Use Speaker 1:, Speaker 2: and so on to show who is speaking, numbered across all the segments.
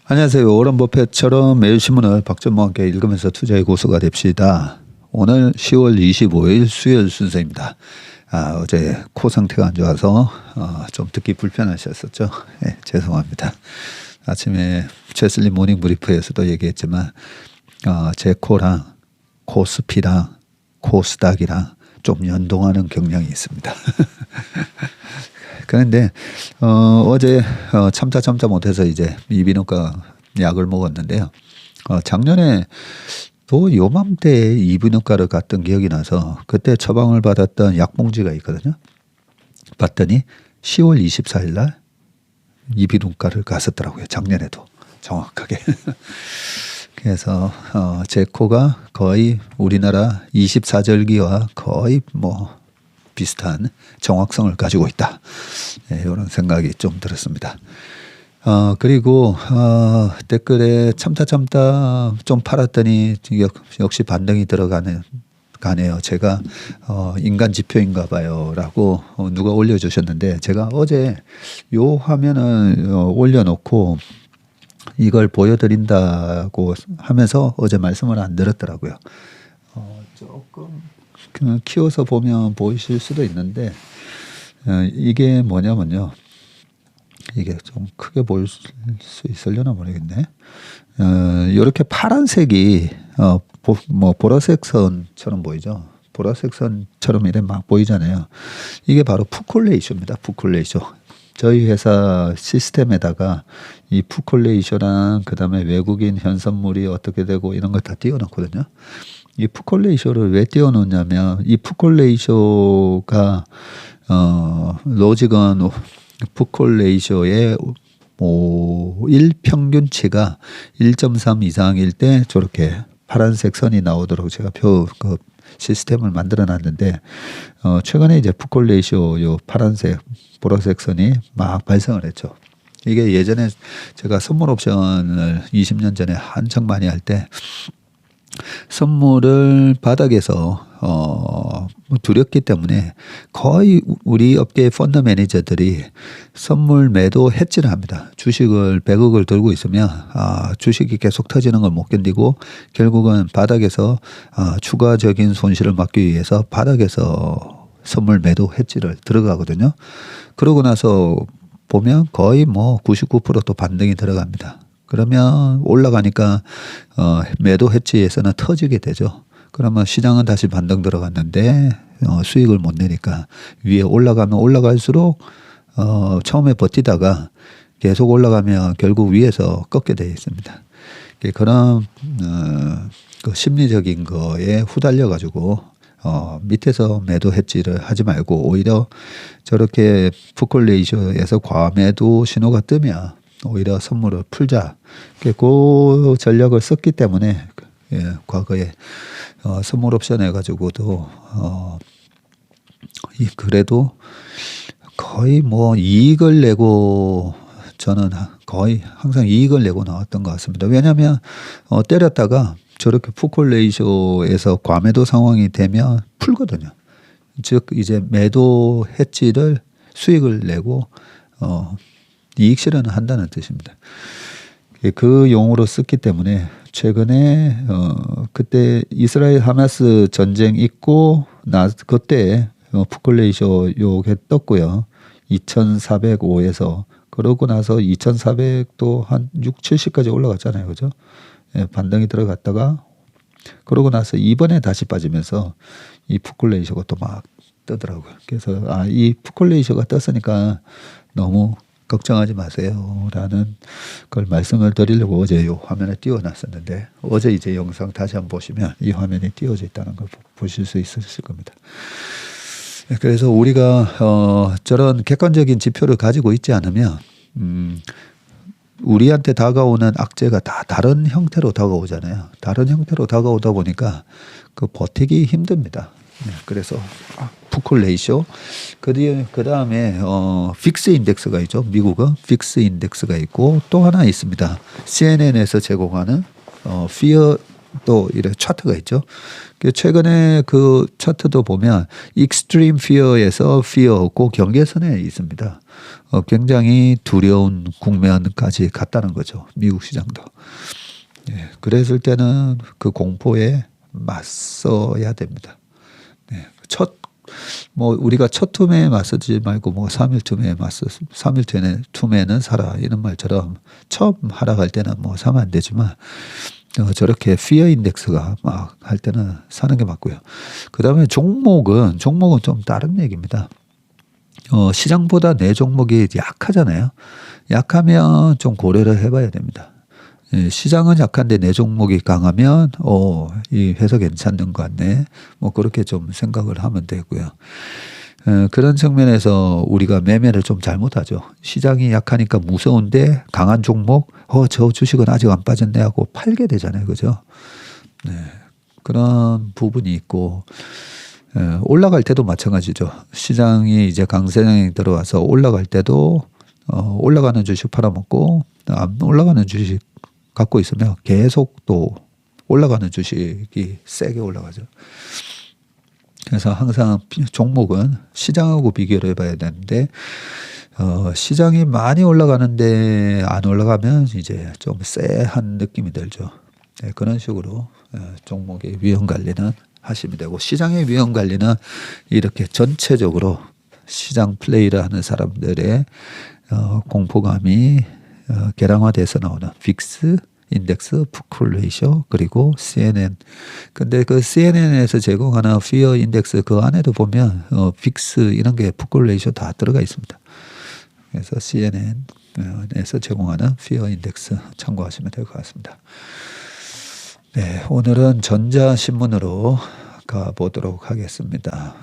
Speaker 1: 안녕하세요. 워런 버핏처럼 매일 신문을 박전무와 함께 읽으면서 투자의 고수가 됩시다. 오늘 10월 25일 수요일 순서입니다. 어제 코 상태가 안 좋아서 좀 듣기 불편하셨었죠. 네, 죄송합니다. 아침에 최슬리 모닝 브리프에서도 얘기했지만 제 코랑 코스피랑 코스닥이랑 좀 연동하는 경향이 있습니다. 그런데 어제 참다 못해서 이제 이비인후과 약을 먹었는데요. 작년에 또 요맘때에 이비인후과를 갔던 기억이 나서 그때 처방을 받았던 약봉지가 있거든요. 봤더니 10월 24일 날 이비인후과를 갔었더라고요. 작년에도 정확하게. 그래서 제 코가 거의 우리나라 24절기와 거의 비슷한 정확성을 가지고 있다. 네, 이런 생각이 좀 들었습니다. 그리고 댓글에 참다 좀 팔았더니 역시 반등이 가네요. 제가 인간 지표인가 봐요라고 누가 올려주셨는데 제가 어제 요 화면을 올려놓고 이걸 보여드린다고 하면서 어제 말씀을 안 드렸더라고요. 조금 키워서 보면 보이실 수도 있는데 이게 뭐냐면요. 이게 좀 크게 보일 수 있으려나 모르겠네. 이렇게 파란색이 보라색 선처럼 보이죠. 보라색 선처럼 이래 막 보이잖아요. 이게 바로 푸콜레이쇼입니다. 푸콜레이쇼. 저희 회사 시스템에다가 이 푸콜레이쇼랑 그다음에 외국인 현선물이 어떻게 되고 이런 걸 다 띄워놓거든요. 이 푸콜레이쇼를 왜 띄워놓냐면 이 푸콜레이쇼가 로직은 푸콜레이쇼의 일평균치가 1.3 이상일 때 저렇게 파란색 선이 나오도록 제가 그 시스템을 만들어 놨는데 최근에 이제 푸콜레이쇼 요 파란색 보라색 선이 막 발생을 했죠. 이게 예전에 제가 선물 옵션을 20년 전에 한창 많이 할 때 선물을 바닥에서 두렵기 때문에 거의 우리 업계의 펀드 매니저들이 선물 매도 해지를 합니다. 주식을 100억을 들고 있으면 주식이 계속 터지는 걸 못 견디고 결국은 바닥에서 추가적인 손실을 막기 위해서 바닥에서 선물 매도 해지를 들어가거든요. 그러고 나서 보면 거의 99%또 반등이 들어갑니다. 그러면 올라가니까 매도 해지에서는 터지게 되죠. 그러면 시장은 다시 반등 들어갔는데 수익을 못 내니까 위에 올라가면 올라갈수록 처음에 버티다가 계속 올라가면 결국 위에서 꺾게 되어 있습니다. 그런 그 심리적인 거에 후달려 가지고 밑에서 매도 해지를 하지 말고 오히려 저렇게 푸콜레이쇼에서 과매도 신호가 뜨면 오히려 선물을 풀자. 그 전략을 썼기 때문에 과거에 선물 옵션 해가지고도 그래도 거의 이익을 내고 저는 거의 항상 이익을 내고 나왔던 것 같습니다. 왜냐하면 때렸다가 저렇게 푸콜레이쇼에서 과매도 상황이 되면 풀거든요. 즉 이제 매도 해지를 수익을 내고 이익 실현을 한다는 뜻입니다. 그 용어로 썼기 때문에 최근에 그때 이스라엘 하마스 전쟁 있고 그때 푸콜레이쇼 요게 떴고요. 2,405에서 그러고 나서 2,400도 한 6, 70까지 올라갔잖아요. 그죠? 반등이 들어갔다가 그러고 나서 이번에 다시 빠지면서 이 푸콜레이쇼가 또 막 뜨더라고요. 그래서 이 푸콜레이쇼가 떴으니까 너무 걱정하지 마세요라는 걸 말씀을 드리려고 어제 이 화면에 띄워놨었는데 어제 이제 영상 다시 한번 보시면 이 화면이 띄워져 있다는 걸 보실 수 있으실 겁니다. 그래서 우리가 저런 객관적인 지표를 가지고 있지 않으면 우리한테 다가오는 악재가 다 다른 형태로 다가오잖아요. 다른 형태로 다가오다 보니까 그 버티기 힘듭니다. 그래서 푸콜레이쇼 그 다음에 픽스 인덱스가 있죠. 미국은 픽스 인덱스가 있고 또 하나 있습니다. CNN에서 제공하는 Fear 또 이런 차트가 있죠. 최근에 그 차트도 보면 익스트림 피어에서 피어고 경계선에 있습니다. 굉장히 두려운 국면까지 갔다는 거죠. 미국 시장도. 네, 그랬을 때는 그 공포에 맞서야 됩니다. 네, 우리가 첫 투매에 맞서지 말고 3일 투매에 맞서 3일 투매는 사라 이런 말처럼 처음 하락할 때는 사면 안 되지만 저렇게 피어 인덱스가 막 할 때는 사는 게 맞고요. 그 다음에 종목은 좀 다른 얘기입니다. 시장보다 내 종목이 약하잖아요. 약하면 좀 고려를 해봐야 됩니다. 시장은 약한데 내 종목이 강하면 이 회사 괜찮은 것 같네. 그렇게 좀 생각을 하면 되고요. 그런 측면에서 우리가 매매를 좀 잘못하죠. 시장이 약하니까 무서운데 강한 종목, 저 주식은 아직 안 빠졌네 하고 팔게 되잖아요. 그죠? 네. 그런 부분이 있고, 올라갈 때도 마찬가지죠. 시장이 이제 강세장이 들어와서 올라갈 때도, 올라가는 주식 팔아먹고, 안 올라가는 주식 갖고 있으면 계속 또 올라가는 주식이 세게 올라가죠. 그래서 항상 종목은 시장하고 비교를 해봐야 되는데 시장이 많이 올라가는데 안 올라가면 이제 좀 쎄한 느낌이 들죠. 네, 그런 식으로 종목의 위험 관리는 하시면 되고 시장의 위험 관리는 이렇게 전체적으로 시장 플레이를 하는 사람들의 공포감이 계량화돼서 나오는 빅스 인덱스, 푸콜레이쇼 그리고 CNN. 근데 그 CNN에서 제공하는 피어 인덱스 그 안에도 보면 빅스 이런 게 푸콜레이쇼 다 들어가 있습니다. 그래서 CNN에서 제공하는 피어 인덱스 참고하시면 될 것 같습니다. 네, 오늘은 전자신문으로 가보도록 하겠습니다.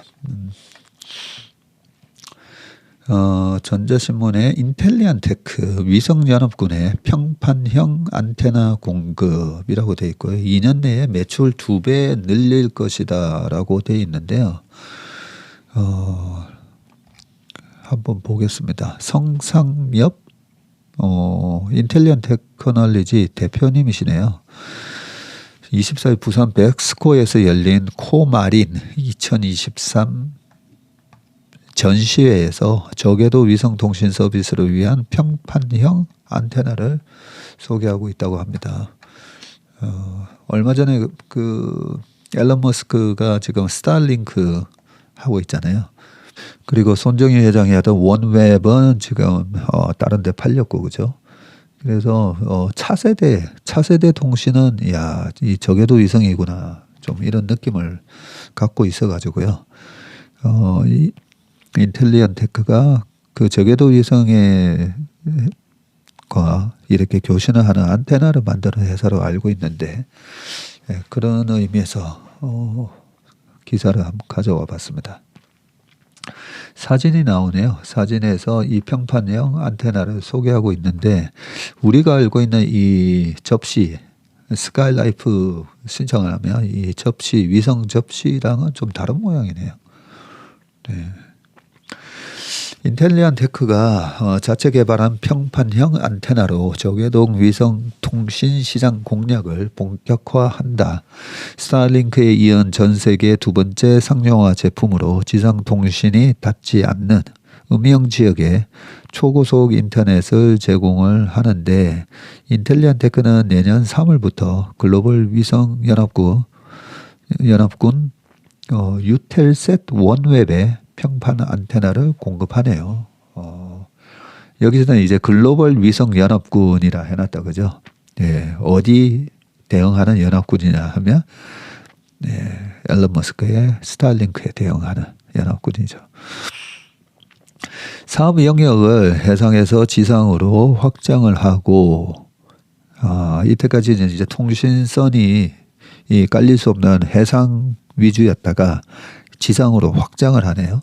Speaker 1: 전자신문의 인텔리안테크 위성연합군의 평판형 안테나 공급이라고 되어 있고요. 2년 내에 매출 2배 늘릴 것이다 라고 되어 있는데요. 한번 보겠습니다. 성상엽 인텔리안테크놀리지 대표님이시네요. 24일 부산 백스코에서 열린 코마린 2023 전시회에서 저궤도 위성통신 서비스를 위한 평판형 안테나를 소개하고 있다고 합니다. 얼마 전에 그 앨런 머스크가 지금 스타링크 하고 있잖아요. 그리고 손정희 회장이 하던 원웹은 지금 다른 데 팔렸고 그죠? 그래서 차세대 통신은 이 저궤도 위성이구나 좀 이런 느낌을 갖고 있어 가지고요. 이 인텔리언테크가 그 저궤도 위성과 이렇게 교신을 하는 안테나를 만드는 회사로 알고 있는데 그런 의미에서 기사를 한번 가져와 봤습니다. 사진이 나오네요. 사진에서 이 평판형 안테나를 소개하고 있는데 우리가 알고 있는 이 접시 스카이라이프 신청을 하면 이 접시 위성 접시랑은 좀 다른 모양이네요. 네. 인텔리안테크가 자체 개발한 평판형 안테나로 저궤도 위성 통신 시장 공략을 본격화한다. 스타링크에 이은 전 세계 두 번째 상용화 제품으로 지상 통신이 닿지 않는 음영 지역에 초고속 인터넷을 제공을 하는데 인텔리안테크는 내년 3월부터 글로벌 위성 연합군 유텔셋 원웹에 평판 안테나를 공급하네요. 여기서는 이제 글로벌 위성 연합군이라 해놨다 그죠? 예, 어디 대응하는 연합군이냐 하면 앨런 머스크의 스타링크에 대응하는 연합군이죠. 사업 영역을 해상에서 지상으로 확장을 하고 이때까지는 이제 통신선이 깔릴 수 없는 해상 위주였다가 지상으로 확장을 하네요.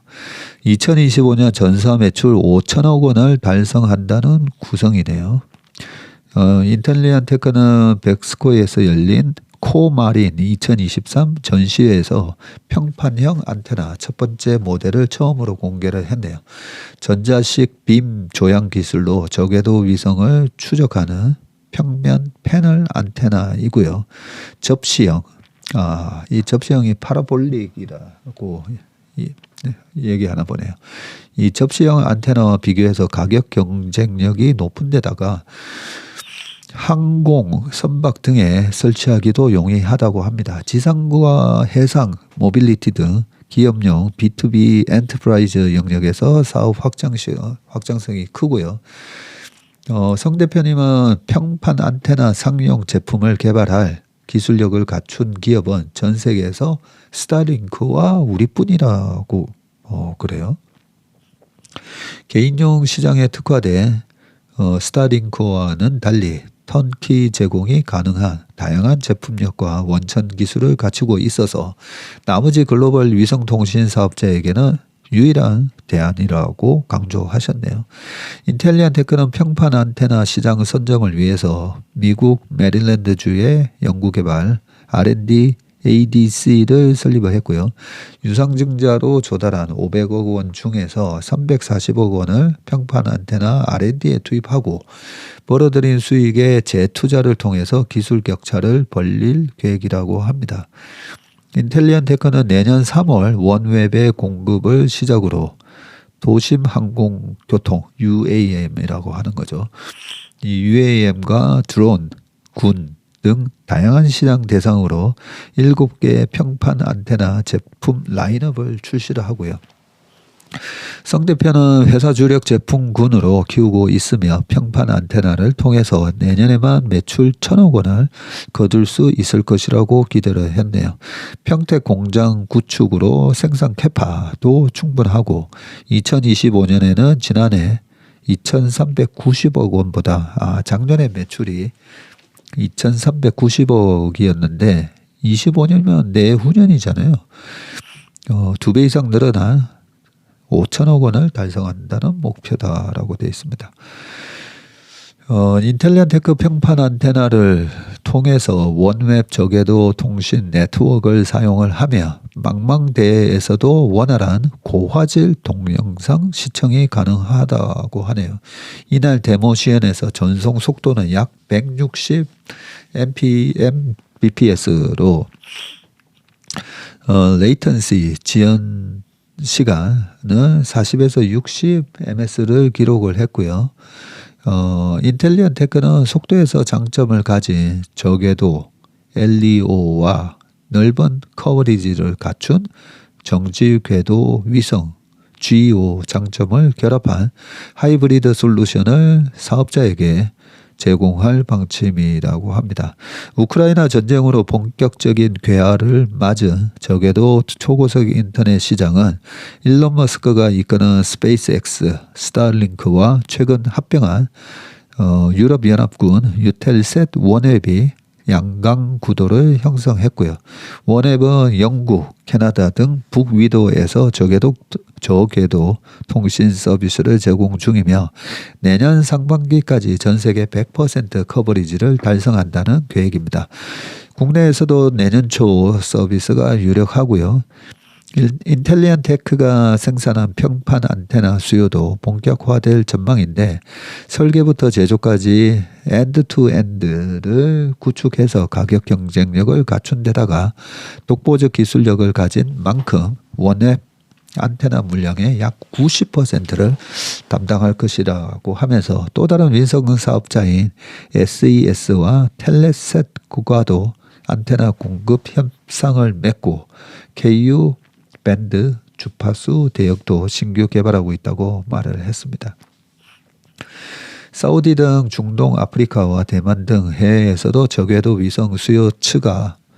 Speaker 1: 2025년 전사 매출 5천억 원을 달성한다는 구성이네요. 인텔리안테크는 백스코에서 열린 코마린 2023 전시회에서 평판형 안테나 첫 번째 모델을 처음으로 공개를 했네요. 전자식 빔 조향 기술로 저궤도 위성을 추적하는 평면 패널 안테나이고요. 접시형. 이 접시형이 파라볼릭이라고 얘기하나 보네요. 이 접시형 안테나와 비교해서 가격 경쟁력이 높은 데다가 항공, 선박 등에 설치하기도 용이하다고 합니다. 지상과 해상, 모빌리티 등 기업용 B2B 엔터프라이즈 영역에서 사업 확장성이 크고요. 성 대표님은 평판 안테나 상용 제품을 개발할 기술력을 갖춘 기업은 전 세계에서 스타링크와 우리뿐이라고 그래요. 개인용 시장에 특화돼 스타링크와는 달리 턴키 제공이 가능한 다양한 제품력과 원천 기술을 갖추고 있어서 나머지 글로벌 위성통신 사업자에게는 유일한 대안이라고 강조하셨네요. 인텔리안 테크는 평판 안테나 시장 선점을 위해서 미국 메릴랜드주의 연구개발 R&D ADC를 설립을 했고요. 유상증자로 조달한 500억 원 중에서 340억 원을 평판 안테나 R&D에 투입하고 벌어들인 수익의 재투자를 통해서 기술 격차를 벌릴 계획이라고 합니다. 인텔리안 테크는 내년 3월 원웹의 공급을 시작으로 도심 항공교통 UAM이라고 하는 거죠. 이 UAM과 드론, 군 등 다양한 시장 대상으로 7개의 평판 안테나 제품 라인업을 출시를 하고요. 성 대표는 회사 주력 제품군으로 키우고 있으며 평판 안테나를 통해서 내년에만 매출 1,000억 원을 거둘 수 있을 것이라고 기대를 했네요. 평택 공장 구축으로 생산 캐파도 충분하고 2025년에는 지난해 2,390억 원보다 작년에 매출이 2,390억이었는데 25년이면 내후년이잖아요. 2배 이상 늘어난 5천억 원을 달성한다는 목표다라고 되어 있습니다. 인텔리안 테크 평판 안테나를 통해서 원웹 저궤도 통신 네트워크를 사용을 하며 망망대해에서도 원활한 고화질 동영상 시청이 가능하다고 하네요. 이날 데모 시연에서 전송 속도는 약 160 mbps로 레이턴시 지연 시간은 40에서 60 ms를 기록을 했고요. 인텔리안 테크는 속도에서 장점을 가진 저궤도 LEO와 넓은 커버리지를 갖춘 정지 궤도 위성 GEO 장점을 결합한 하이브리드 솔루션을 사업자에게 제공할 방침이라고 합니다. 우크라이나 전쟁으로 본격적인 괴화를 맞은 저궤도 초고속 인터넷 시장은 일론 머스크가 이끄는 스페이스X, 스타링크와 최근 합병한 유럽연합군 유텔셋 원웹이 양강 구도를 형성했고요. 원웹은 영국, 캐나다 등 북위도에서 저궤도 통신 서비스를 제공 중이며 내년 상반기까지 전 세계 100% 커버리지를 달성한다는 계획입니다. 국내에서도 내년 초 서비스가 유력하고요. 인텔리안 테크가 생산한 평판 안테나 수요도 본격화될 전망인데 설계부터 제조까지 엔드투엔드를 구축해서 가격 경쟁력을 갖춘 데다가 독보적 기술력을 가진 만큼 원웹 안테나 물량의 약 90%를 담당할 것이라고 하면서 또 다른 위성 사업자인 SES와 텔레셋과도 안테나 공급 협상을 맺고 KU 밴드 주파수 대역도 신규 개발하고 있다고 말을 했습니다. 사우디 등 중동, 아프리카와 대만 등 해외에서도 저궤도 위성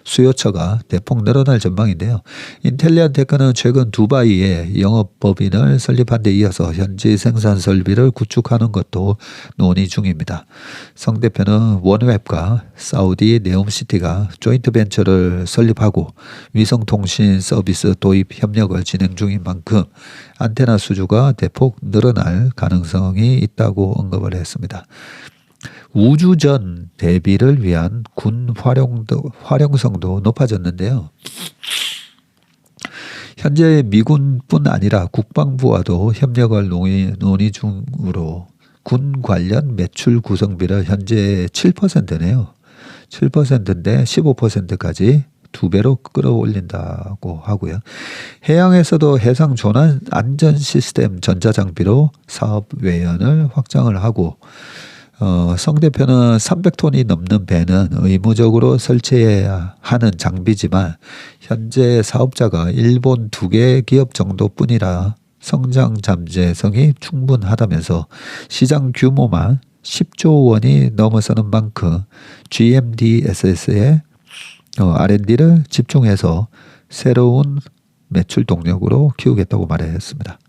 Speaker 1: 수요처가 대폭 늘어날 전망인데요. 인텔리안 테크는 최근 두바이에 영업법인을 설립한 데 이어서 현지 생산 설비를 구축하는 것도 논의 중입니다. 성 대표는 원웹과 사우디 네옴시티가 조인트 벤처를 설립하고 위성통신 서비스 도입 협력을 진행 중인 만큼 안테나 수주가 대폭 늘어날 가능성이 있다고 언급을 했습니다. 우주전 대비를 위한 군 활용성도 높아졌는데요. 현재 미군뿐 아니라 국방부와도 협력을 논의 중으로 군 관련 매출 구성비를 현재 7%네요. 7%인데 15%까지 2배로 끌어올린다고 하고요. 해양에서도 해상 조난 안전 시스템 전자장비로 사업 외연을 확장을 하고 성 대표는 300톤이 넘는 배는 의무적으로 설치해야 하는 장비지만 현재 사업자가 일본 2개 기업 정도뿐이라 성장 잠재성이 충분하다면서 시장 규모만 10조 원이 넘어서는 만큼 GMDSS에 R&D를 집중해서 새로운 매출 동력으로 키우겠다고 말했습니다.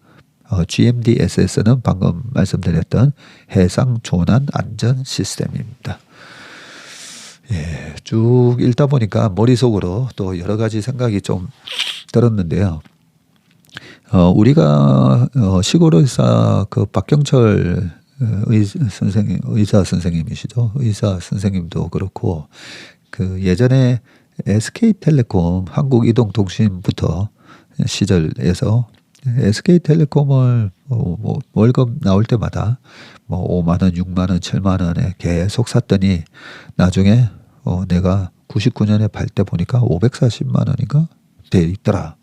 Speaker 1: GMDSS는 방금 말씀드렸던 해상 조난 안전 시스템입니다. 예, 쭉 읽다 보니까 머릿속으로 또 여러 가지 생각이 좀 들었는데요. 우리가 시골의사 그 박경철 의사 선생님이시죠. 의사 선생님도 그렇고 그 예전에 SK텔레콤 한국이동통신부터 시절에서 SK텔레콤을 뭐 월급 나올 때마다 뭐 5만 원, 6만 원, 7만 원에 계속 샀더니 나중에 내가 99년에 팔 때 보니까 540만 원인가 돼 있더라.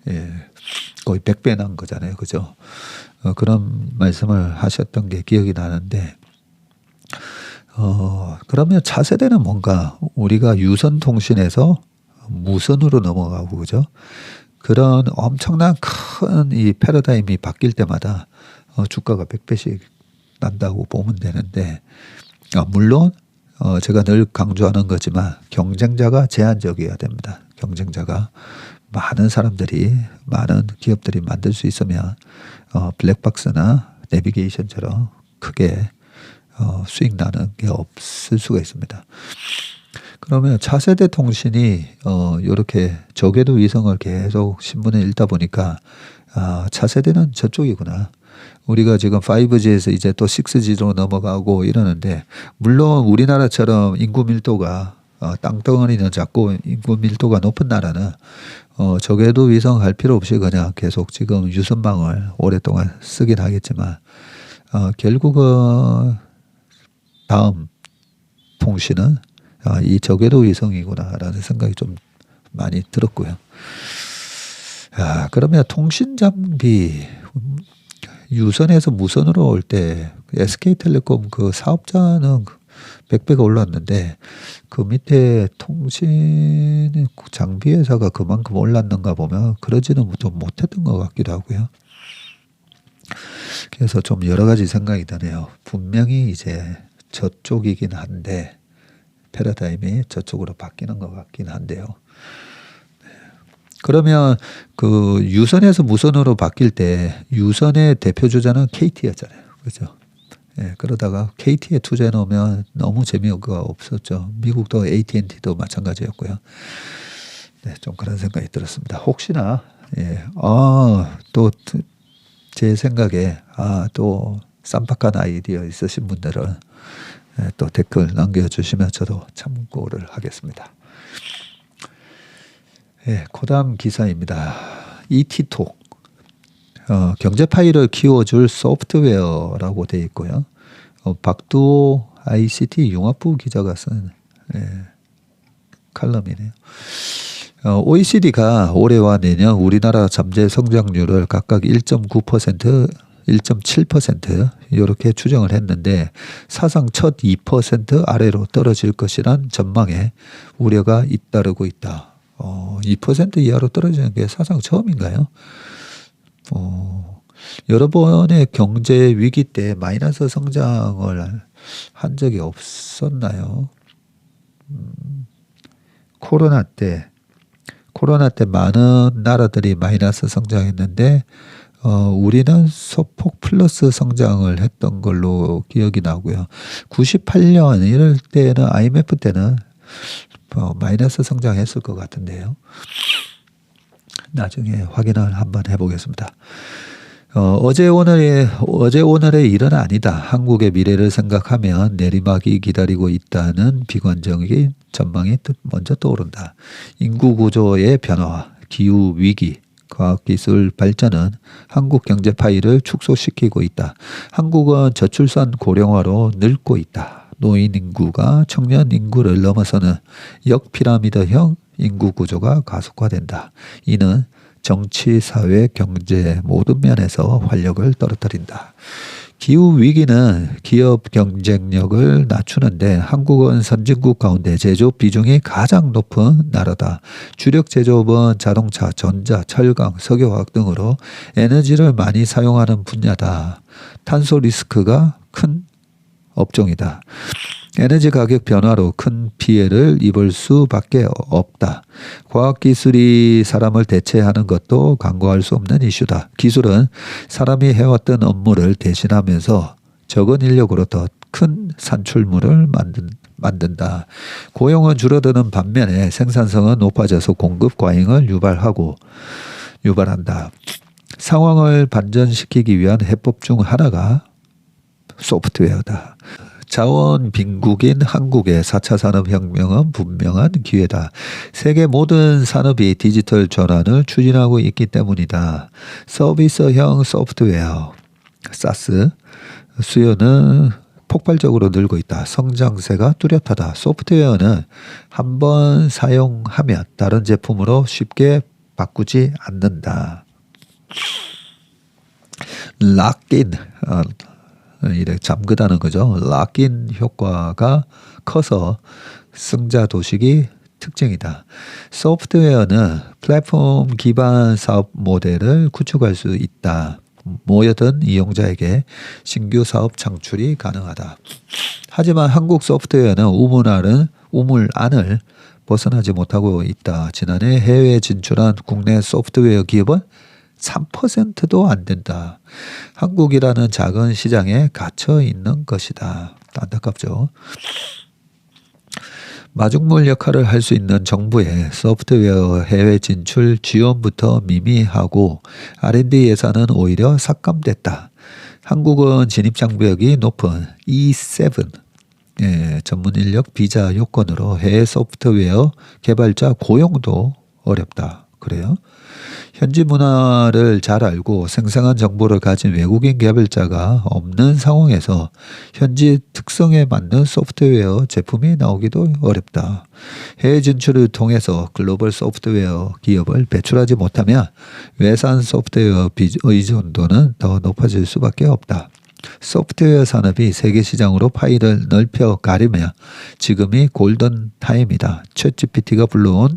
Speaker 1: 예, 거의 100배 난 거잖아요, 그죠? 그런 말씀을 하셨던 게 기억이 나는데, 그러면 차세대는 뭔가 우리가 유선 통신에서 무선으로 넘어가고, 그죠? 그런 엄청난 큰 이 패러다임이 바뀔 때마다 주가가 100배씩 난다고 보면 되는데, 물론 제가 늘 강조하는 거지만 경쟁자가 제한적이어야 됩니다. 경쟁자가 많은 사람들이 많은 기업들이 만들 수 있으면 블랙박스나 내비게이션처럼 크게 수익 나는 게 없을 수가 있습니다. 그러면 차세대 통신이 이렇게 저궤도 위성을 계속 신문에 읽다 보니까 차세대는 저쪽이구나. 우리가 지금 5G에서 이제 또 6G로 넘어가고 이러는데, 물론 우리나라처럼 인구 밀도가 땅덩어리는 작고 인구 밀도가 높은 나라는 저궤도 위성 할 필요 없이 그냥 계속 지금 유선망을 오랫동안 쓰긴 하겠지만 결국은 다음 통신은 이 저궤도 위성이구나라는 생각이 좀 많이 들었고요. 그러면 통신 장비 유선에서 무선으로 올 때 SK텔레콤 그 사업자는 100배가 올랐는데 그 밑에 통신 장비 회사가 그만큼 올랐는가 보면 그러지는 좀 못했던 것 같기도 하고요. 그래서 좀 여러 가지 생각이 드네요. 분명히 이제 저쪽이긴 한데 패러다임이 저쪽으로 바뀌는 것 같긴 한데요. 그러면 그 유선에서 무선으로 바뀔 때 유선의 대표 주자는 KT였잖아요. 그렇죠? 예, 그러다가 KT에 투자해 놓으면 너무 재미가 없었죠. 미국도 AT&T도 마찬가지였고요. 네, 좀 그런 생각이 들었습니다. 혹시나 또 제 생각에 또 쌈박한 아이디어 있으신 분들은 또 댓글 남겨주시면 저도 참고를 하겠습니다. 예, 그다음 기사입니다. ET톡 경제 파일을 키워줄 소프트웨어라고 되어 있고요. 박두호 ICT 융합부 기자가 쓴 칼럼이네요. OECD가 올해와 내년 우리나라 잠재 성장률을 각각 1.9%, 1.7% 이렇게 추정을 했는데 사상 첫 2% 아래로 떨어질 것이란 전망에 우려가 잇따르고 있다. 2% 이하로 떨어지는 게 사상 처음인가요? 여러 번의 경제 위기 때 마이너스 성장을 한 적이 없었나요? 코로나 때 많은 나라들이 마이너스 성장했는데 우리는 소폭 플러스 성장을 했던 걸로 기억이 나고요. 98년 이럴 때는 IMF 때는 마이너스 성장했을 것 같은데요. 나중에 확인을 한번 해보겠습니다. 어제 오늘의 일은 아니다. 한국의 미래를 생각하면 내리막이 기다리고 있다는 비관적인 전망이 먼저 떠오른다. 인구 구조의 변화, 기후 위기, 과학기술 발전은 한국 경제 파이를 축소시키고 있다. 한국은 저출산 고령화로 늙고 있다. 노인 인구가 청년 인구를 넘어서는 역피라미드형 인구 구조가 가속화된다. 이는 정치, 사회, 경제 모든 면에서 활력을 떨어뜨린다. 기후 위기는 기업 경쟁력을 낮추는데 한국은 선진국 가운데 제조업 비중이 가장 높은 나라다. 주력 제조업은 자동차, 전자, 철강, 석유화학 등으로 에너지를 많이 사용하는 분야다. 탄소 리스크가 큰 업종이다. 에너지 가격 변화로 큰 피해를 입을 수밖에 없다. 과학기술이 사람을 대체하는 것도 간과할 수 없는 이슈다. 기술은 사람이 해왔던 업무를 대신하면서 적은 인력으로 더 큰 산출물을 만든다. 고용은 줄어드는 반면에 생산성은 높아져서 공급 과잉을 유발한다. 상황을 반전시키기 위한 해법 중 하나가 소프트웨어다. 자원 빈국인 한국의 4차 산업혁명은 분명한 기회다. 세계 모든 산업이 디지털 전환을 추진하고 있기 때문이다. 서비스형 소프트웨어, SaaS 수요는 폭발적으로 늘고 있다. 성장세가 뚜렷하다. 소프트웨어는 한번 사용하면 다른 제품으로 쉽게 바꾸지 않는다. 락인, 이렇게 잠그다는 거죠. 락인 효과가 커서 승자 도식이 특징이다. 소프트웨어는 플랫폼 기반 사업 모델을 구축할 수 있다. 모여든 이용자에게 신규 사업 창출이 가능하다. 하지만 한국 소프트웨어는 우물 안을 벗어나지 못하고 있다. 지난해 해외 진출한 국내 소프트웨어 기업은 3%도 안 된다. 한국이라는 작은 시장에 갇혀 있는 것이다. 안타깝죠. 마중물 역할을 할 수 있는 정부의 소프트웨어 해외 진출 지원부터 미미하고 R&D 예산은 오히려 삭감됐다. 한국은 진입장벽이 높은 E7 전문 인력 비자 요건으로 해외 소프트웨어 개발자 고용도 어렵다. 그래요? 현지 문화를 잘 알고 생생한 정보를 가진 외국인 개발자가 없는 상황에서 현지 특성에 맞는 소프트웨어 제품이 나오기도 어렵다. 해외 진출을 통해서 글로벌 소프트웨어 기업을 배출하지 못하면 외산 소프트웨어 의존도는 더 높아질 수밖에 없다. 소프트웨어 산업이 세계 시장으로 파이를 넓혀 가려면 지금이 골든 타임이다. 챗GPT가 불러온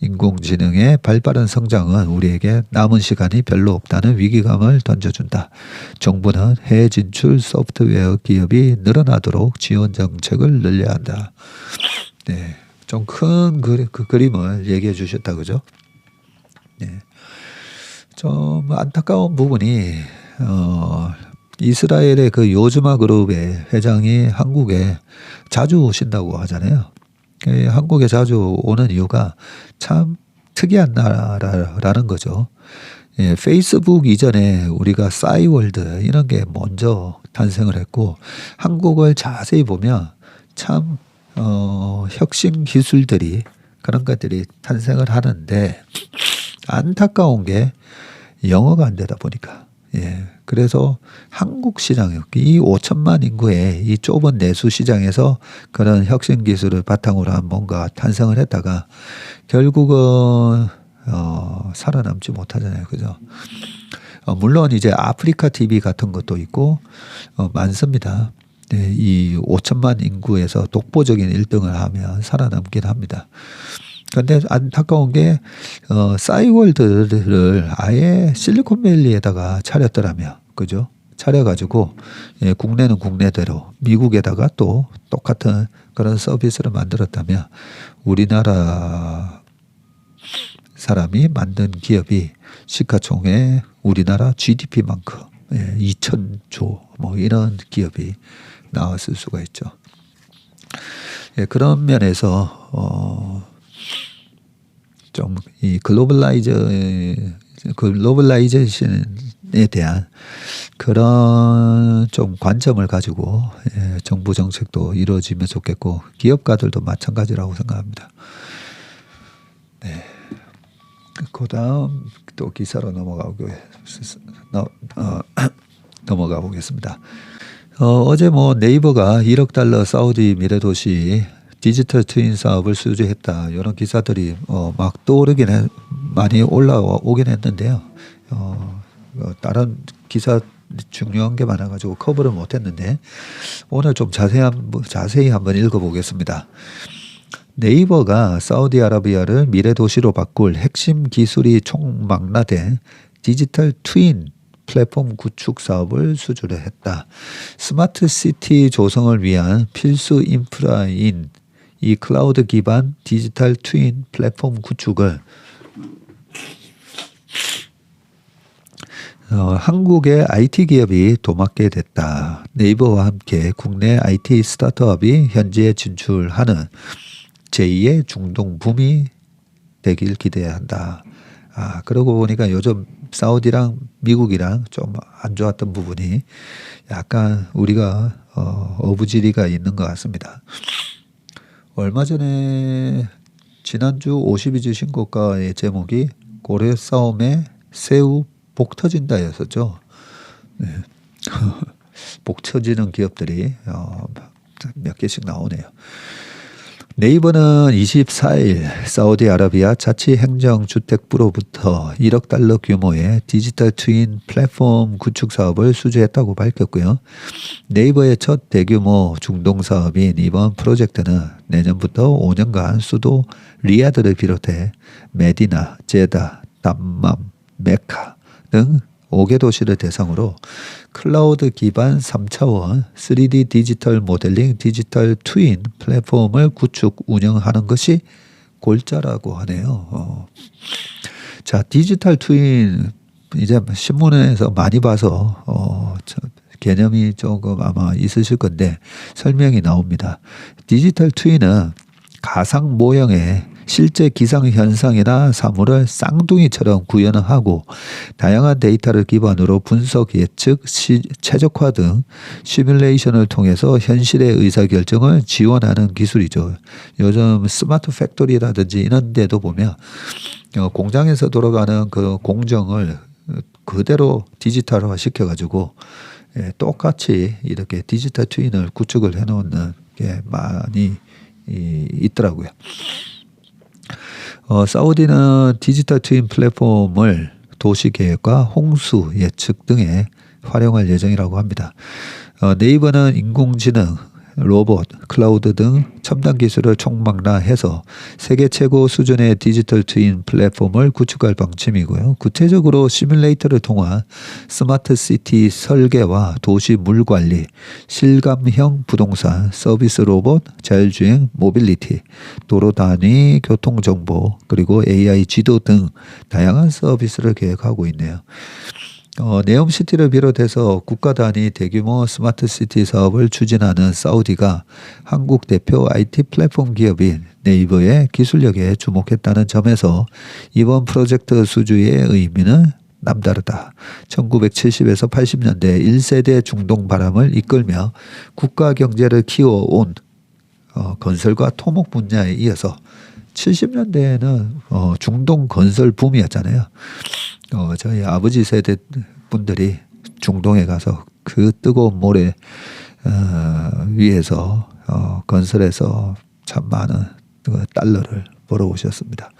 Speaker 1: 인공지능의 발빠른 성장은 우리에게 남은 시간이 별로 없다는 위기감을 던져준다. 정부는 해외 진출 소프트웨어 기업이 늘어나도록 지원 정책을 늘려야 한다. 네, 좀 큰 그림을 얘기해 주셨다, 그죠? 네, 좀 안타까운 부분이 이스라엘의 그 요즈마 그룹의 회장이 한국에 자주 오신다고 하잖아요. 한국에 자주 오는 이유가 참 특이한 나라라는 거죠. 페이스북 이전에 우리가 싸이월드 이런 게 먼저 탄생을 했고 한국을 자세히 보면 참 혁신 기술들이 그런 것들이 탄생을 하는데 안타까운 게 영어가 안 되다 보니까 그래서 한국 시장, 이 5천만 인구의 이 좁은 내수 시장에서 그런 혁신 기술을 바탕으로 한 뭔가 탄생을 했다가 결국은 살아남지 못하잖아요, 그죠? 물론 이제 아프리카 TV 같은 것도 있고 많습니다. 네, 이 5천만 인구에서 독보적인 1등을 하면 살아남긴 합니다. 그런데 안타까운 게 싸이월드를 아예 실리콘밸리에다가 차렸더라면, 그죠? 차려가지고 국내는 국내대로 미국에다가 또 똑같은 그런 서비스를 만들었다면 우리나라 사람이 만든 기업이 시가총액 우리나라 GDP만큼 2,000조 뭐 이런 기업이 나왔을 수가 있죠. 그런 면에서 좀 이 글로벌라이제이션에 대한 그런 좀 관점을 가지고 정부 정책도 이루어지면 좋겠고 기업가들도 마찬가지라고 생각합니다. 네. 그다음 또 기사로 넘어가 보겠습니다. 어제 뭐 네이버가 1억 달러 사우디 미래도시 디지털 트윈 사업을 수주했다. 이런 기사들이 막 많이 올라오긴 했는데요. 다른 기사 중요한 게 많아가지고 커버를 못했는데 오늘 좀 자세히 한번 읽어보겠습니다. 네이버가 사우디아라비아를 미래도시로 바꿀 핵심 기술이 총망라된 디지털 트윈 플랫폼 구축 사업을 수주를 했다. 스마트 시티 조성을 위한 필수 인프라인 이 클라우드 기반 디지털 트윈 플랫폼 구축을 한국의 IT 기업이 도맡게 됐다. 네이버와 함께 국내 IT 스타트업이 현지에 진출하는 제2의 중동 붐이 되길 기대한다. 그러고 보니까 요즘 사우디랑 미국이랑 좀 안 좋았던 부분이 약간 우리가 어부지리가 있는 것 같습니다. 얼마 전에 지난주 52주 신고가의 제목이 고래 싸움에 새우 복 터진다였었죠. 네. 복 터지는 기업들이 몇 개씩 나오네요. 네이버는 24일 사우디아라비아 자치행정주택부로부터 1억 달러 규모의 디지털 트윈 플랫폼 구축 사업을 수주했다고 밝혔고요. 네이버의 첫 대규모 중동 사업인 이번 프로젝트는 내년부터 5년간 수도 리야드를 비롯해 메디나, 제다, 담맘, 메카 등 5개 도시를 대상으로 클라우드 기반 3차원 3D 디지털 모델링 디지털 트윈 플랫폼을 구축 운영하는 것이 골자라고 하네요. 자, 디지털 트윈 이제 신문에서 많이 봐서 개념이 조금 아마 있으실 건데 설명이 나옵니다. 디지털 트윈은 가상 모형의 실제 기상현상이나 사물을 쌍둥이처럼 구현하고 다양한 데이터를 기반으로 분석, 예측, 최적화 등 시뮬레이션을 통해서 현실의 의사결정을 지원하는 기술이죠. 요즘 스마트 팩토리라든지 이런 데도 보면 공장에서 돌아가는 그 공정을 그대로 디지털화 시켜가지고 똑같이 이렇게 디지털 트윈을 구축을 해놓는 게 많이 있더라고요. 사우디는 디지털 트윈 플랫폼을 도시계획과 홍수 예측 등에 활용할 예정이라고 합니다. 네이버는 인공지능, 로봇, 클라우드 등 첨단 기술을 총망라해서 세계 최고 수준의 디지털 트윈 플랫폼을 구축할 방침이고요. 구체적으로 시뮬레이터를 통한 스마트 시티 설계와 도시 물 관리, 실감형 부동산, 서비스 로봇, 자율주행, 모빌리티, 도로 단위 교통 정보, 그리고 AI 지도 등 다양한 서비스를 계획하고 있네요. 네옴시티를 비롯해서 국가 단위 대규모 스마트 시티 사업을 추진하는 사우디가 한국 대표 IT 플랫폼 기업인 네이버의 기술력에 주목했다는 점에서 이번 프로젝트 수주의 의미는 남다르다. 1970에서 80년대 1세대 중동 바람을 이끌며 국가 경제를 키워온 건설과 토목 분야에 이어서 70년대에는 중동 건설 붐이었잖아요. 저희 아버지 세대 분들이 중동에 가서 그 뜨거운 모래 위에서 건설해서 참 많은 달러를 벌어오셨습니다.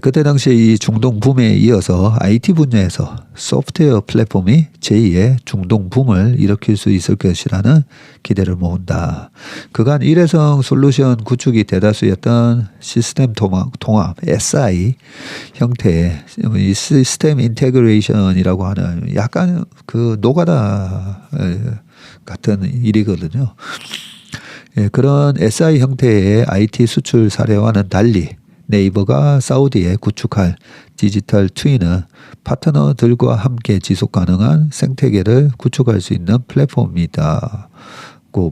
Speaker 1: 그때 당시 이 중동 붐에 이어서 IT 분야에서 소프트웨어 플랫폼이 제2의 중동 붐을 일으킬 수 있을 것이라는 기대를 모은다. 그간 일회성 솔루션 구축이 대다수였던 시스템 통합 SI 형태의 이 시스템 인테그레이션이라고 하는 약간 그 노가다 같은 일이거든요. 그런 SI 형태의 IT 수출 사례와는 달리 네이버가 사우디에 구축할 디지털 트윈은 파트너들과 함께 지속 가능한 생태계를 구축할 수 있는 플랫폼이다고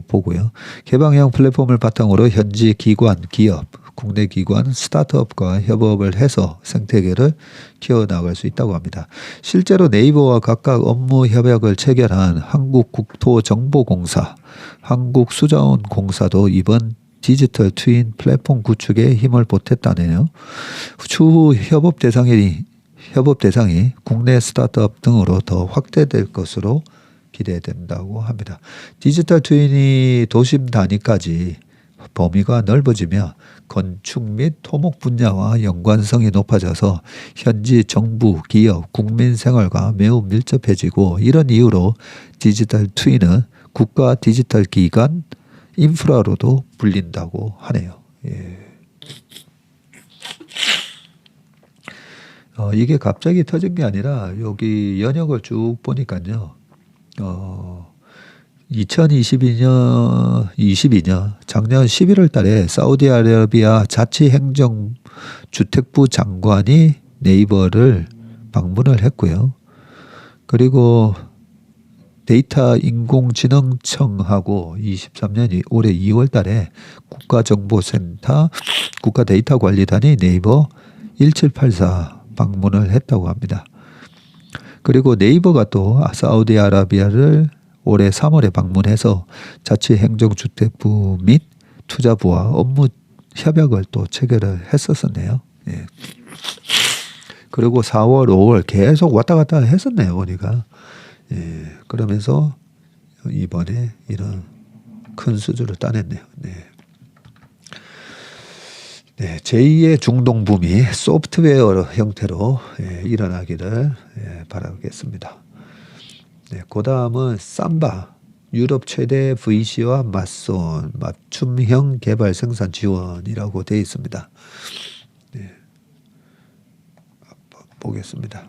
Speaker 1: 보고요. 개방형 플랫폼을 바탕으로 현지 기관, 기업, 국내 기관, 스타트업과 협업을 해서 생태계를 키워나갈 수 있다고 합니다. 실제로 네이버와 각각 업무 협약을 체결한 한국국토정보공사, 한국수자원공사도 이번 디지털 트윈 플랫폼 구축에 힘을 보탰다네요. 추후 협업 대상이 국내 스타트업 등으로 더 확대될 것으로 기대된다고 합니다. 디지털 트윈이 도심 단위까지 범위가 넓어지며 건축 및 토목 분야와 연관성이 높아져서 현지 정부, 기업, 국민 생활과 매우 밀접해지고 이런 이유로 디지털 트윈은 국가 디지털 기관 인프라로도 불린다고 하네요. 예. 이게 갑자기 터진 게 아니라 여기 연역을 쭉 보니까요. 2022년 작년 11월 달에 사우디아라비아 자치행정주택부 장관이 네이버를 방문을 했고요. 그리고 데이터 인공지능청하고 23년 올해 2월 달에 국가정보센터 국가데이터관리단이 네이버 1784 방문을 했다고 합니다. 그리고 네이버가 또 사우디아라비아를 올해 3월에 방문해서 자치행정주택부 및 투자부와 업무 협약을 또 체결을 했었네요. 예. 그리고 4월, 5월 계속 왔다 갔다 했었네요. 보니까. 예. 그러면서 이번에 이런 큰 수주를 따냈네요. 네. 네, 제2의 중동붐이 소프트웨어 형태로 일어나기를 바라겠습니다. 네, 그 다음은 삼바, 유럽 최대 VC와 맞선 맞춤형 개발 생산 지원이라고 되어 있습니다. 네, 보겠습니다.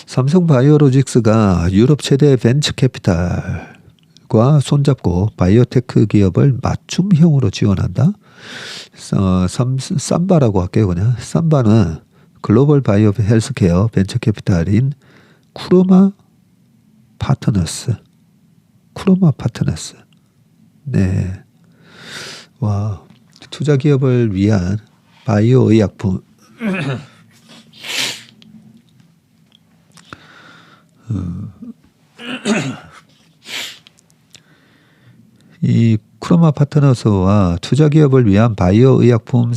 Speaker 1: 삼성바이오로직스가 유럽 최대 벤처캐피탈과 손잡고 바이오테크 기업을 맞춤형으로 지원한다. 삼바라고 할게요. 그냥 삼바는 글로벌 바이오 헬스케어 벤처캐피탈인 쿠로마 파트너스. 네. 와, 투자 기업을 위한 바이오 의약품 이 쿠로마 파트너스와 투자 기업을 위한 바이오 의약품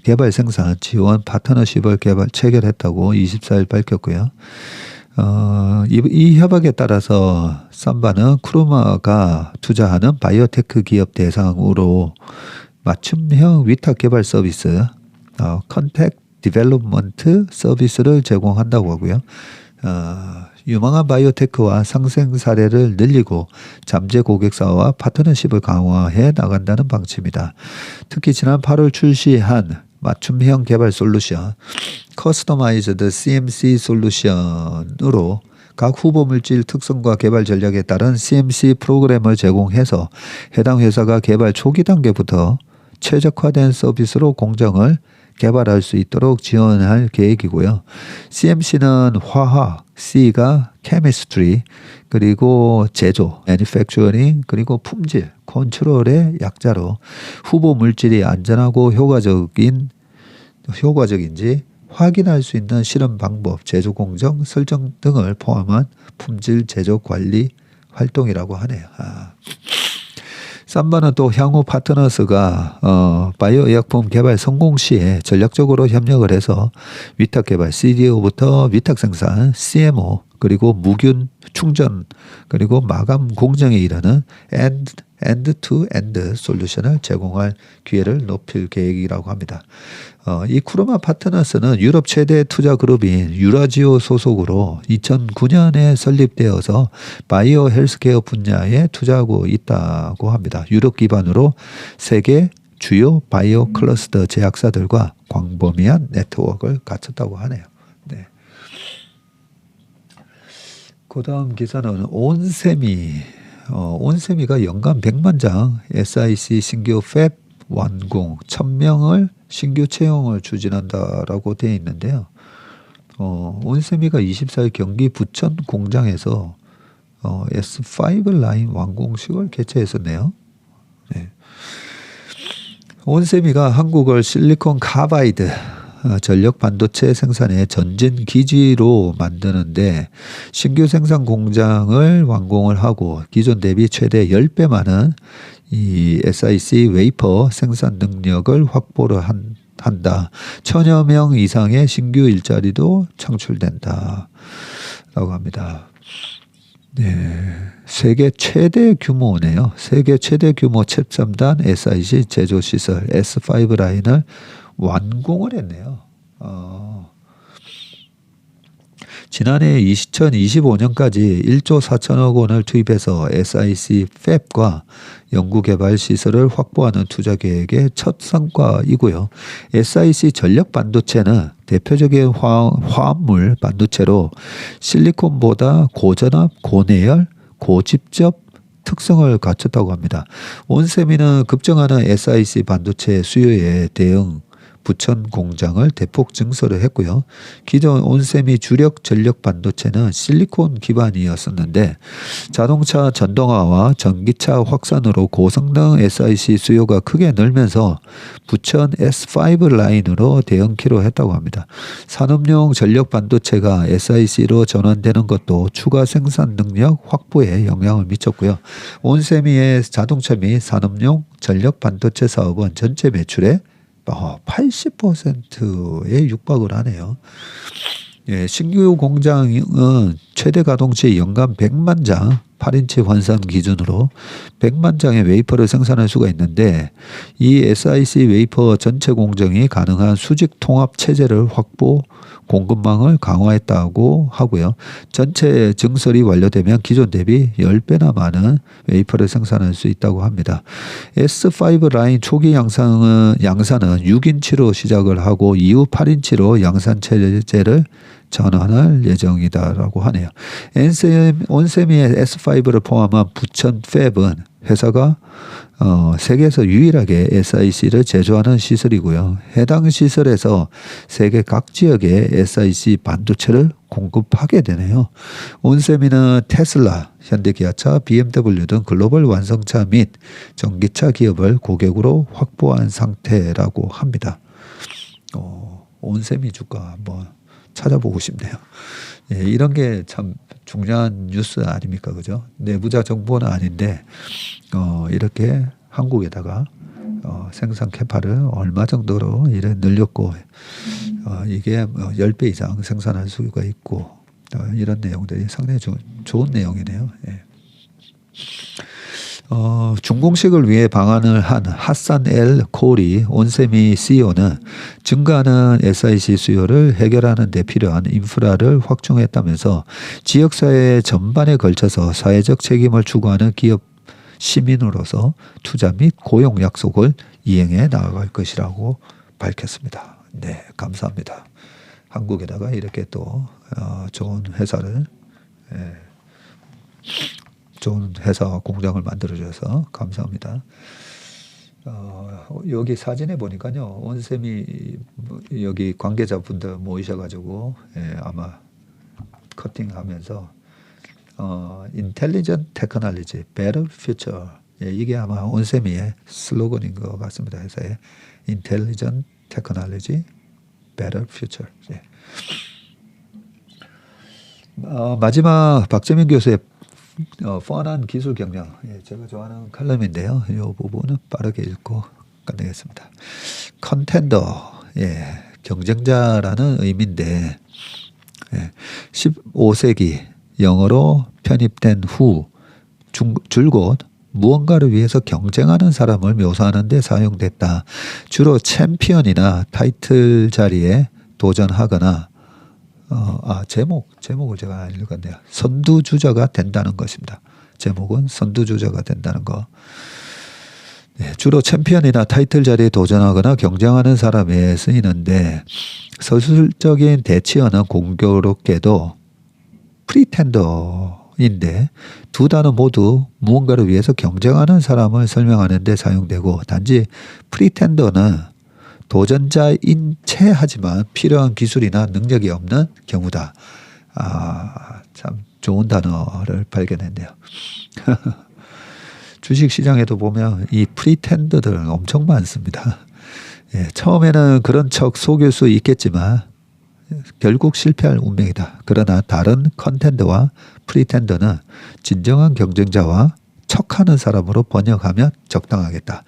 Speaker 1: 개발 생산 지원 파트너십을 체결했다고 24일 밝혔고요. 이 협약에 따라서 삼바는 쿠로마가 투자하는 바이오테크 기업 대상으로 맞춤형 위탁 개발 서비스, 컨택 디벨롭먼트 서비스를 제공한다고 하고요. 유망한 바이오테크와 상생 사례를 늘리고 잠재 고객사와 파트너십을 강화해 나간다는 방침이다. 특히 지난 8월 출시한 맞춤형 개발 솔루션, 커스터마이즈드 CMC 솔루션으로 각 후보 물질 특성과 개발 전략에 따른 CMC 프로그램을 제공해서 해당 회사가 개발 초기 단계부터 최적화된 서비스로 공정을 개발할 수 있도록 지원할 계획이고요. CMC는 화학, C가 chemistry, 그리고 제조, manufacturing, 그리고 품질, 컨트롤의 약자로 후보 물질이 안전하고 효과적인지 확인할 수 있는 실험 방법, 제조 공정, 설정 등을 포함한 품질 제조 관리 활동이라고 하네요. 삼바는 또 향후 파트너스가 바이오 의약품 개발 성공 시에 전략적으로 협력을 해서 위탁 개발 CDO부터 위탁 생산, CMO, 그리고 무균 충전, 그리고 마감 공정에 이르는 엔드-투-엔드 솔루션을 제공할 기회를 높일 계획이라고 합니다. 이 쿠로마 파트너스는 유럽 최대 투자 그룹인 유라지오 소속으로 2009년에 설립되어서 바이오 헬스케어 분야에 투자하고 있다고 합니다. 유럽 기반으로 세계 주요 바이오 클러스터 제약사들과 광범위한 네트워크를 갖췄다고 하네요. 네. 그 다음 기사는 온세미가 연간 100만 장 SIC 신규 팹 완공 1000명을 신규 채용을 추진한다라고 되어 있는데요. 온세미가 24일 경기 부천 공장에서 S5 라인 완공식을 개최했었네요. 네. 온세미가 한국을 실리콘 카바이드 전력 반도체 생산의 전진 기지로 만드는데 신규 생산 공장을 완공을 하고 기존 대비 최대 10배 많은 이 SiC 웨이퍼 생산 능력을 확보를 한다. 1000여 명 이상의 신규 일자리도 창출된다. 라고 합니다. 네. 세계 최대 규모네요. 세계 최대 규모 칩 3단 SiC 제조 시설 S5 라인을 완공을 했네요. 지난해 2025년까지 1조 4천억 원을 투입해서 SiC 팹과 연구개발 시설을 확보하는 투자 계획의 첫 성과이고요. SiC 전력 반도체는 대표적인 화합물 반도체로 실리콘보다 고전압, 고내열, 고집접 특성을 갖췄다고 합니다. 온세미는 급증하는 SiC 반도체 수요에 대응 부천 공장을 대폭 증설을 했고요. 기존 온세미 주력 전력 반도체는 실리콘 기반이었었는데 자동차 전동화와 전기차 확산으로 고성능 SiC 수요가 크게 늘면서 부천 S5 라인으로 대응키로 했다고 합니다. 산업용 전력 반도체가 SiC로 전환되는 것도 추가 생산 능력 확보에 영향을 미쳤고요. 온세미의 자동차 및 산업용 전력 반도체 사업은 전체 매출의 80%에 육박을 하네요. 예, 신규 공장은 최대 가동치 연간 100만 장 8인치 환산 기준으로 100만 장의 웨이퍼를 생산할 수가 있는데 이 SiC 웨이퍼 전체 공정이 가능한 수직 통합 체제를 확보 공급망을 강화했다고 하고요. 전체 증설이 완료되면 기존 대비 10배나 많은 웨이퍼를 생산할 수 있다고 합니다. S5 라인 초기 양산은 6인치로 시작을 하고 이후 8인치로 양산 체제를 전환할 예정이다라고 하네요. 온세미의 S5를 포함한 부천 팹은 회사가 세계에서 유일하게 SiC를 제조하는 시설이고요. 해당 시설에서 세계 각 지역에 SiC 반도체를 공급하게 되네요. 온세미는 테슬라, 현대기아차, BMW 등 글로벌 완성차 및 전기차 기업을 고객으로 확보한 상태라고 합니다. 온세미 주가 한번 찾아보고 싶네요. 예, 이런 게 참 중요한 뉴스 아닙니까, 그죠? 내부자 정보는 아닌데 이렇게 한국에다가 생산 캐파를 얼마 정도로 이래 늘렸고 이게 10배 이상 생산할 수가 있고 이런 내용들이 상당히 좋은 내용이네요. 예. 준공식을 위해 방한을 한 하산 엘 코리 온세미 CEO는 증가하는 SiC 수요를 해결하는 데 필요한 인프라를 확충했다면서 지역사회 전반에 걸쳐서 사회적 책임을 추구하는 기업 시민으로서 투자 및 고용 약속을 이행해 나아갈 것이라고 밝혔습니다. 네, 감사합니다. 한국에다가 이렇게 또 좋은 회사를 좋은 회사와 공장을 만들어줘서 감사합니다. 여기 사진에 보니까요, 온세미 여기 관계자분들 모이셔가지고 아마 커팅하면서 인텔리전트 테크놀로지, 베터 퓨처 이게 아마 온세미의 슬로건인 것 같습니다. 회사의 인텔리전트 테크놀로지, 베터 퓨처. 마지막 박재민 교수의 뻔한 기술 경영, 제가 좋아하는 칼럼인데요. 이 부분은 빠르게 읽고 끝내겠습니다. 컨텐더, 경쟁자라는 의미인데 15세기 영어로 편입된 후 줄곧 무언가를 위해서 경쟁하는 사람을 묘사하는 데 사용됐다. 주로 챔피언이나 타이틀 자리에 도전하거나 제목을 제가 안 읽었네요. 선두주자가 된다는 것입니다. 제목은 선두주자가 된다는 거. 주로 챔피언이나 타이틀 자리에 도전하거나 경쟁하는 사람에 쓰이는데 서술적인 대치어는 공교롭게도 프리텐더인데 두 단어 모두 무언가를 위해서 경쟁하는 사람을 설명하는 데 사용되고 단지 프리텐더는 도전자인 채 하지만 필요한 기술이나 능력이 없는 경우다. 참 좋은 단어를 발견했네요. 주식시장에도 보면 이 프리텐더들 엄청 많습니다. 예, 처음에는 그런 척 속일 수 있겠지만 결국 실패할 운명이다. 그러나 다른 컨텐더와 프리텐더는 진정한 경쟁자와 척하는 사람으로 번역하면 적당하겠다.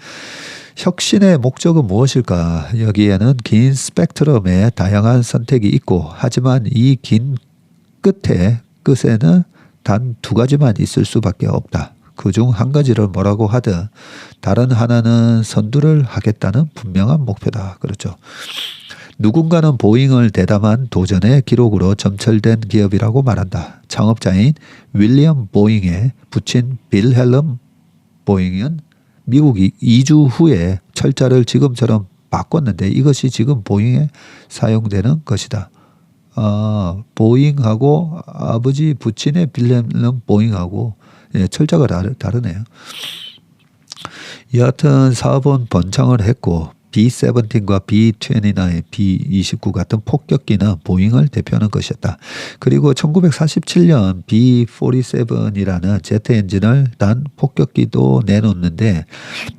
Speaker 1: 혁신의 목적은 무엇일까? 여기에는 긴 스펙트럼의 다양한 선택이 있고 하지만 이 긴 끝에는 단 두 가지만 있을 수밖에 없다. 그중 한 가지를 뭐라고 하든 다른 하나는 선두를 하겠다는 분명한 목표다. 그렇죠. 누군가는 보잉을 대담한 도전의 기록으로 점철된 기업이라고 말한다. 창업자인 윌리엄 보잉의 부친 빌헬름 보잉은 미국이 2주 후에 철자를 지금처럼 바꿨는데 이것이 지금 보잉에 사용되는 것이다. 보잉하고 아버지 부친의 빌헬름 보잉하고 철자가 다르네요. 여하튼 사업은 번창을 했고 B-17과 B-29, B-29 같은 폭격기는 보잉을 대표하는 것이었다. 그리고 1947년 B-47이라는 제트 엔진을 단 폭격기도 내놓는데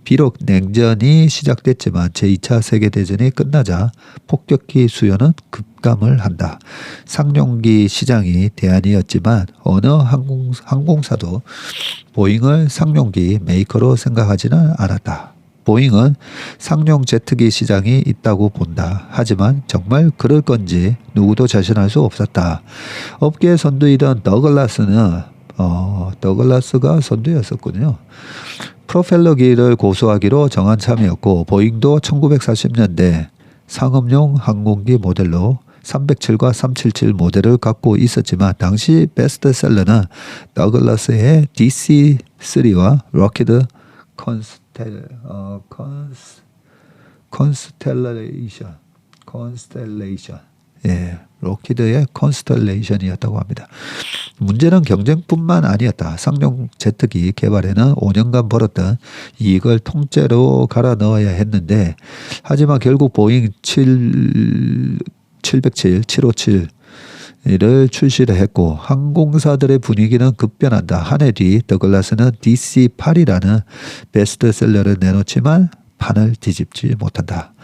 Speaker 1: 비록 냉전이 시작됐지만 제2차 세계대전이 끝나자 폭격기 수요는 급감을 한다. 상용기 시장이 대안이었지만 어느 항공사도 보잉을 상용기 메이커로 생각하지는 않았다. 보잉은 상용 제트기 시장이 있다고 본다. 하지만 정말 그럴 건지 누구도 자신할 수 없었다. 업계 선두이던 더글라스가 선두였었군요. 프로펠러기를 고수하기로 정한 참이었고 보잉도 1940년대 상업용 항공기 모델로 307과 377 모델을 갖고 있었지만 당시 베스트셀러는 더글라스의 DC-3와 록히드 컨스텔레이션. 예, 록히드의 컨스텔레이션이었다고 합니다. 문제는 경쟁뿐만 아니었다. 상용 제트기 개발에는 5년간 벌었던 이익을 통째로 갈아 넣어야 했는데 하지만 결국 보잉 707, 757를 출시를 했고 항공사들의 분위기는 급변한다. 한 해 뒤 더글라스는 DC-8이라는 베스트셀러를 내놓지만 판을 뒤집지 못한다.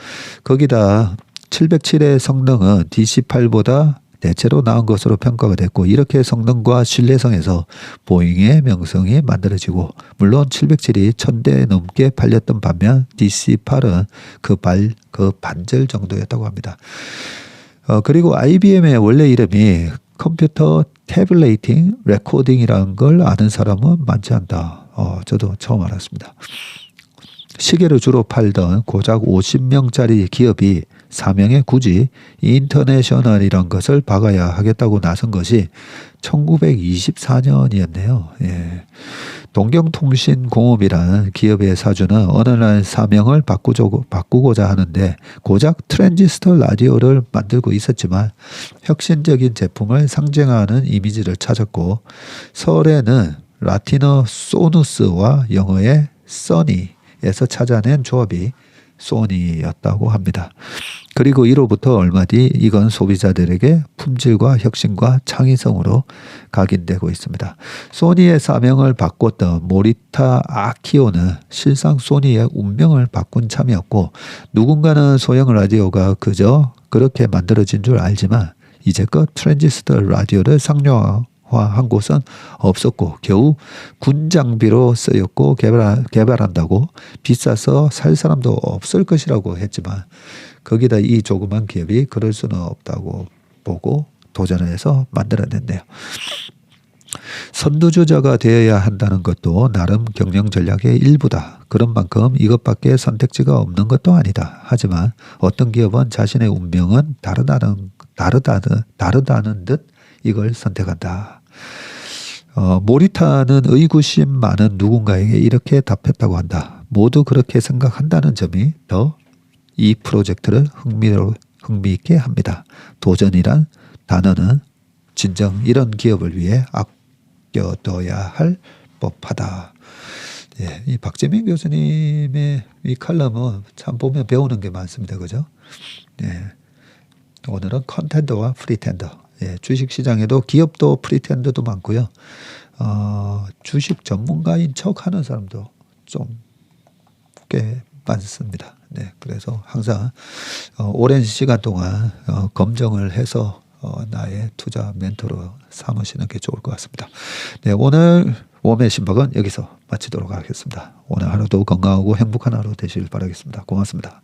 Speaker 1: 거기다 707의 성능은 DC-8보다 대체로 나은 것으로 평가가 됐고 이렇게 성능과 신뢰성에서 보잉의 명성이 만들어지고 물론 707이 1000대 넘게 팔렸던 반면 DC-8은 그 반절 정도였다고 합니다. 그리고 IBM의 원래 이름이 컴퓨터 태블레이팅 레코딩이라는 걸 아는 사람은 많지 않다. 저도 처음 알았습니다. 시계를 주로 팔던 고작 50명짜리 기업이 사명에 굳이 인터내셔널이란 것을 박아야 하겠다고 나선 것이 1924년이었네요. 예. 동경통신공업이라는 기업의 사주는 어느 날 사명을 바꾸고자 하는데 고작 트랜지스터 라디오를 만들고 있었지만 혁신적인 제품을 상징하는 이미지를 찾았고 서울에는 라틴어 소누스와 영어의 써니에서 찾아낸 조합이 소니였다고 합니다. 그리고 이로부터 얼마 뒤 이건 소비자들에게 품질과 혁신과 창의성으로 각인되고 있습니다. 소니의 사명을 바꿨던 모리타 아키오는 실상 소니의 운명을 바꾼 참이었고 누군가는 소형 라디오가 그저 그렇게 만들어진 줄 알지만 이제껏 트랜지스터 라디오를 상용화한 곳은 없었고 겨우 군 장비로 쓰였고 개발한다고 비싸서 살 사람도 없을 것이라고 했지만 거기다 이 조그만 기업이 그럴 수는 없다고 보고 도전을 해서 만들어냈네요. 선두주자가 되어야 한다는 것도 나름 경영 전략의 일부다. 그런 만큼 이것밖에 선택지가 없는 것도 아니다. 하지만 어떤 기업은 자신의 운명은 다르다는 듯 이걸 선택한다. 모리타는 의구심 많은 누군가에게 이렇게 답했다고 한다. 모두 그렇게 생각한다는 점이 더 이 프로젝트를 흥미있게 합니다. 도전이란 단어는 진정 이런 기업을 위해 아껴둬야 할 법하다. 예, 이 박재민 교수님의 이 칼럼은 참 보면 배우는 게 많습니다. 그죠? 예, 오늘은 컨텐더와 프리텐더. 예, 주식시장에도 기업도 프리텐더도 많고요. 주식 전문가인 척 하는 사람도 좀 꽤 많습니다. 네, 그래서 항상 오랜 시간 동안 검증을 해서 나의 투자 멘토로 삼으시는 게 좋을 것 같습니다. 네, 오늘 웜의 신박은 여기서 마치도록 하겠습니다. 오늘 하루도 건강하고 행복한 하루 되시길 바라겠습니다. 고맙습니다.